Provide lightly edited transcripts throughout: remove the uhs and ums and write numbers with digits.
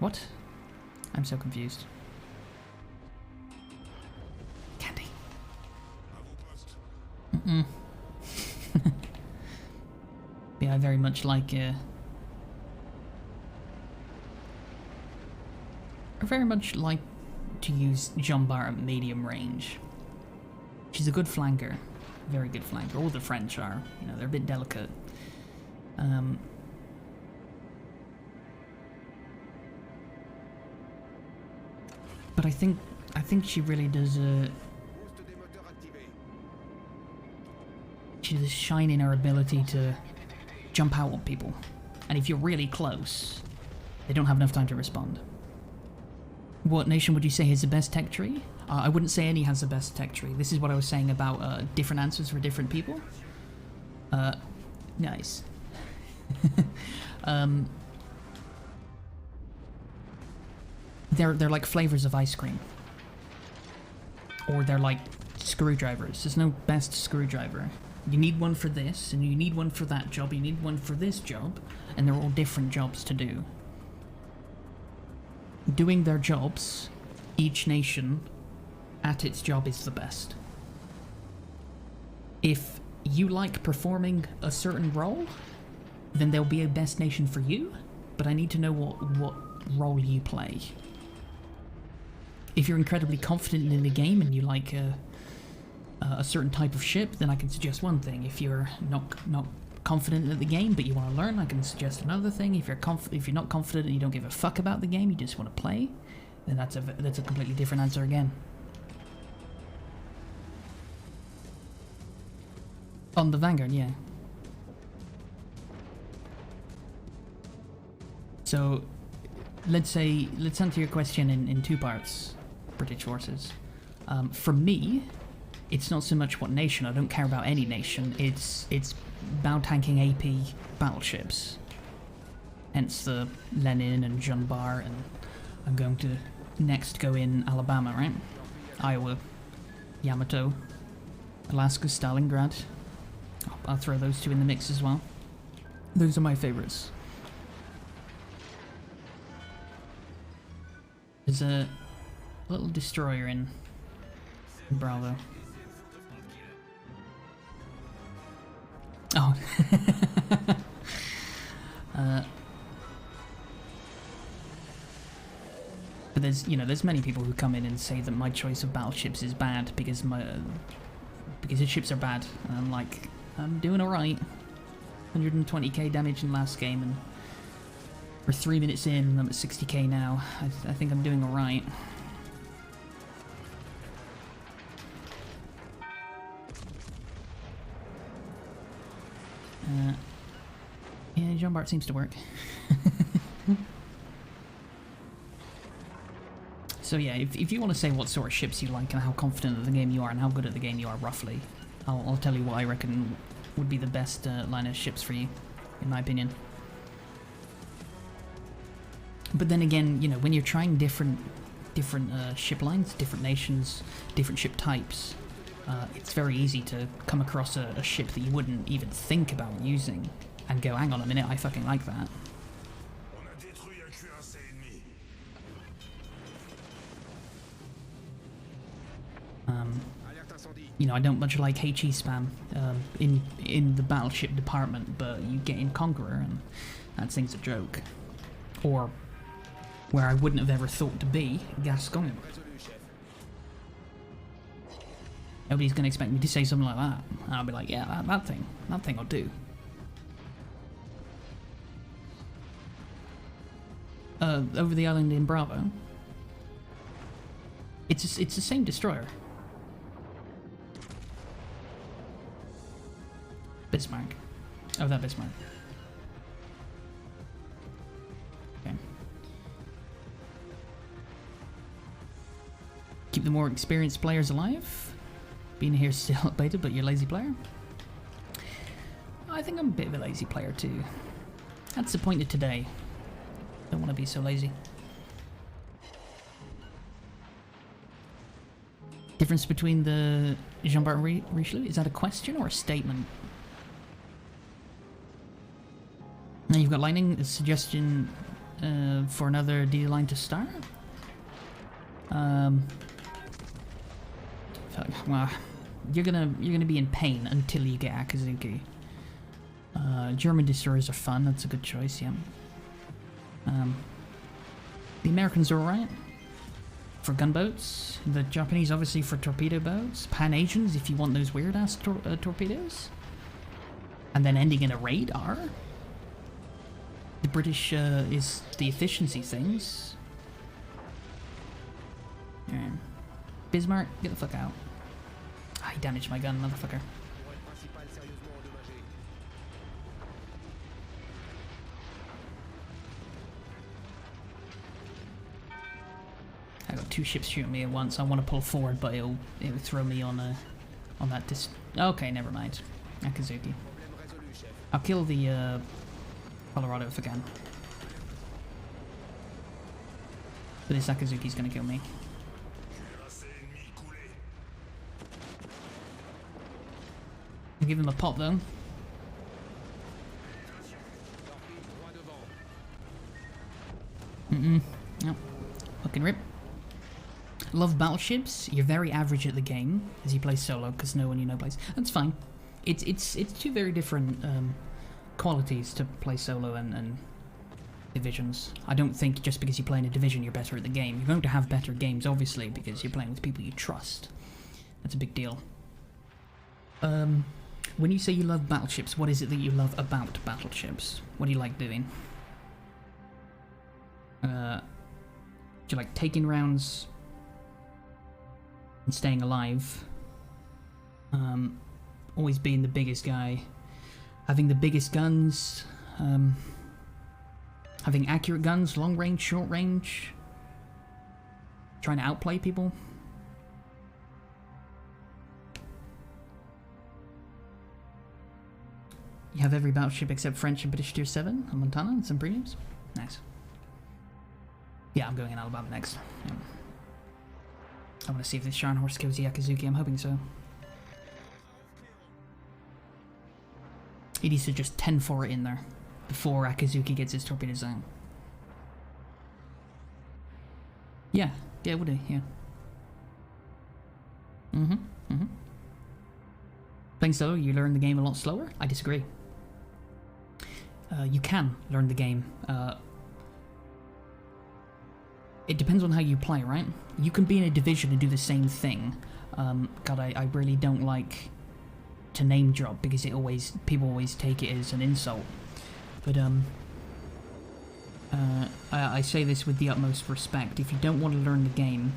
What? I'm so confused. Candy. Mm-mm. Yeah, I very much like I very much like to use Jean Bart at medium range. She's a good flanker. Very good flanker. All the French are. You know, they're a bit delicate. But I think she really does she does shine in her ability to jump out on people. And if you're really close, they don't have enough time to respond. What nation would you say has the best tech tree? I wouldn't say any has the best tech tree. This is what I was saying about different answers for different people. Nice. They're like flavors of ice cream. Or they're like screwdrivers. There's no best screwdriver. You need one for this, and you need one for that job, you need one for this job, and they're all different jobs to do. Doing their jobs, each nation at its job is the best. If you like performing a certain role, then there'll be a best nation for you, but I need to know what role you play. If you're incredibly confident in the game and you like a certain type of ship, then I can suggest one thing. If you're not confident at the game but you want to learn, I can suggest another thing. If you're not confident and you don't give a fuck about the game, you just want to play, then that's a completely different answer again. On the Vanguard, yeah. So let's answer your question in two parts. British forces. For me, it's not so much what nation. I don't care about any nation. It's bow tanking AP battleships. Hence the Lenin and Jean Bart, and I'm going to next go in Alabama, right? Iowa, Yamato, Alaska, Stalingrad. I'll throw those two in the mix as well. Those are my favorites. There's a little destroyer in Bravo. Oh. But there's many people who come in and say that my choice of battleships is bad because the ships are bad, and I'm like, I'm doing alright. 120k damage in last game, and we're 3 minutes in, and I'm at 60k now. I think I'm doing alright. Yeah, Jean Bart seems to work. So yeah, if you want to say what sort of ships you like and how confident of the game you are and how good at the game you are roughly, I'll tell you what I reckon would be the best line of ships for you, in my opinion. But then again, when you're trying different ship lines, different nations, different ship types, it's very easy to come across a ship that you wouldn't even think about using and go, hang on a minute, I fucking like that. I don't much like HE spam in the battleship department, but you get in Conqueror and that thing's a joke. Or where I wouldn't have ever thought to be, Gascoigne. Nobody's going to expect me to say something like that. And I'll be like, yeah, that thing will do. Over the island in Bravo. It's the same destroyer. Bismarck. Oh, that Bismarck. Okay. Keep the more experienced players alive. Being here still at beta, but you're a lazy player. I think I'm a bit of a lazy player too. That's the point of today. Don't want to be so lazy. Difference between the Jean Bart and Richelieu? Is that a question or a statement? Now you've got lightning. A suggestion for another D line to start. Well, you're gonna be in pain until you get Akazuki. German destroyers are fun. That's a good choice. Yeah. The Americans are alright for gunboats. The Japanese obviously for torpedo boats. Pan-Asians if you want those weird ass torpedoes. And then ending in a radar. The British is the efficiency things. Alright. Bismarck, get the fuck out. Ah, he damaged my gun, motherfucker. I got two ships shooting me at once. I want to pull forward, but it'll throw me on that Okay, never mind. Akazuki. I'll kill the Colorado if I can. But this Akazuki's gonna kill me. I'll give him a pop though. Nope. Fucking rip. Love battleships. You're very average at the game as you play solo because no one you know plays. That's fine. It's two very different qualities to play solo and divisions. I don't think just because you play in a division you're better at the game. You're going to have better games obviously because you're playing with people you trust. That's a big deal. When you say you love battleships, what is it that you love about battleships? What do you like doing? Do you like taking rounds and staying alive? Always being the biggest guy, having the biggest guns, having accurate guns, long range, short range, trying to outplay people. You have every battleship except French and British Tier 7 on Montana and some premiums. Nice. Yeah, I'm going in Alabama next. Yeah. I want to see if this Sharn horse kills the Akazuki. I'm hoping so. He needs to just 10-4 it in there before Akazuki gets his torpedoes out. Yeah, would he? Yeah. Playing solo, you learn the game a lot slower? I disagree. You can learn the game. It depends on how you play, right? You can be in a division and do the same thing. God, I really don't like to name drop because people always take it as an insult. But I say this with the utmost respect. If you don't want to learn the game,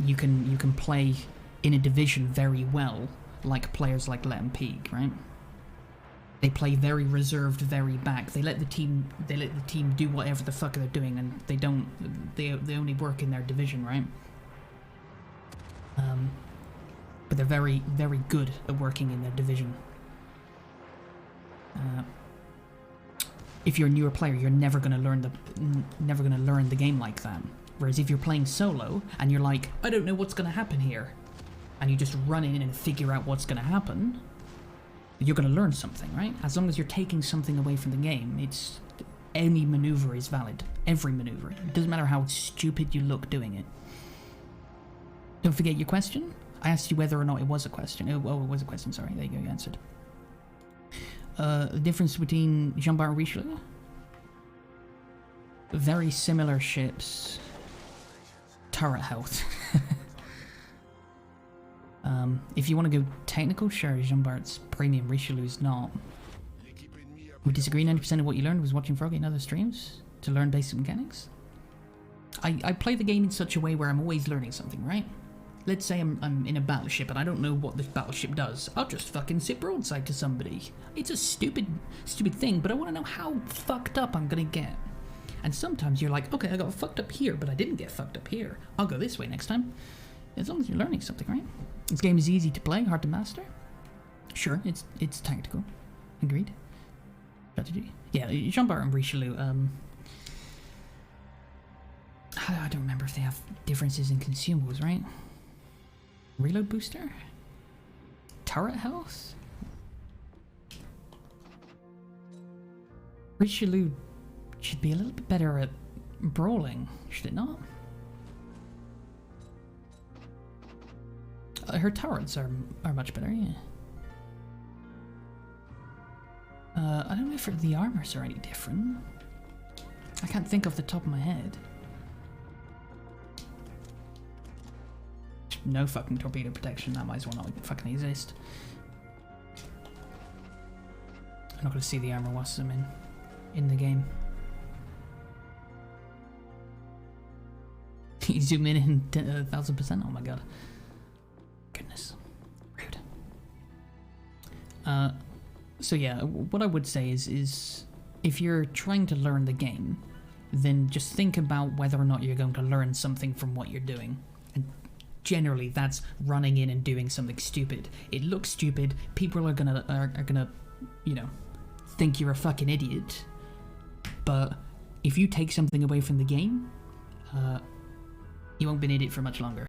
you can play in a division very well, like players like Let 'em Peak, right? They play very reserved, very back. They let the team do whatever the fuck they're doing, and they only work in their division, right? But they're very, very good at working in their division. If you're a newer player, you're never gonna learn the game like that. Whereas if you're playing solo and you're like, I don't know what's gonna happen here, and you just run in and figure out what's gonna happen, you're gonna learn something, right? As long as you're taking something away from the game, any maneuver is valid. Every maneuver. It doesn't matter how stupid you look doing it. Don't forget your question. I asked you whether or not it was a question. Oh, it was a question, sorry. There you go, you answered. The difference between Jean Bart and Richelieu? Very similar ships. Turret health. If you want to go technical, sure, Jean Bart's premium, Richelieu's not. We disagree. 90% of what you learned was watching Froggy and other streams to learn basic mechanics. I play the game in such a way where I'm always learning something, right? Let's say I'm in a battleship and I don't know what this battleship does. I'll just fucking sit broadside to somebody. It's a stupid thing, but I want to know how fucked up I'm gonna get. And sometimes you're like, okay, I got fucked up here, but I didn't get fucked up here. I'll go this way next time. As long as you're learning something, right? This game is easy to play, hard to master. Sure, it's tactical. Agreed. Strategy. Yeah, Jean Bart and Richelieu. I don't remember if they have differences in consumables, right? Reload booster? Turret health? Richelieu should be a little bit better at brawling, should it not? Her turrets are much better, yeah. I don't know if the armors are any different. I can't think off the top of my head. No fucking torpedo protection, that might as well not fucking exist. I'm not gonna see the armor whilst I'm in the game. You zoom in 1000%, oh my god. Goodness. Rude. So yeah, what I would say is if you're trying to learn the game, then just think about whether or not you're going to learn something from what you're doing. And generally, that's running in and doing something stupid. It looks stupid. People are gonna, you know, think you're a fucking idiot. But if you take something away from the game, you won't be an idiot for much longer.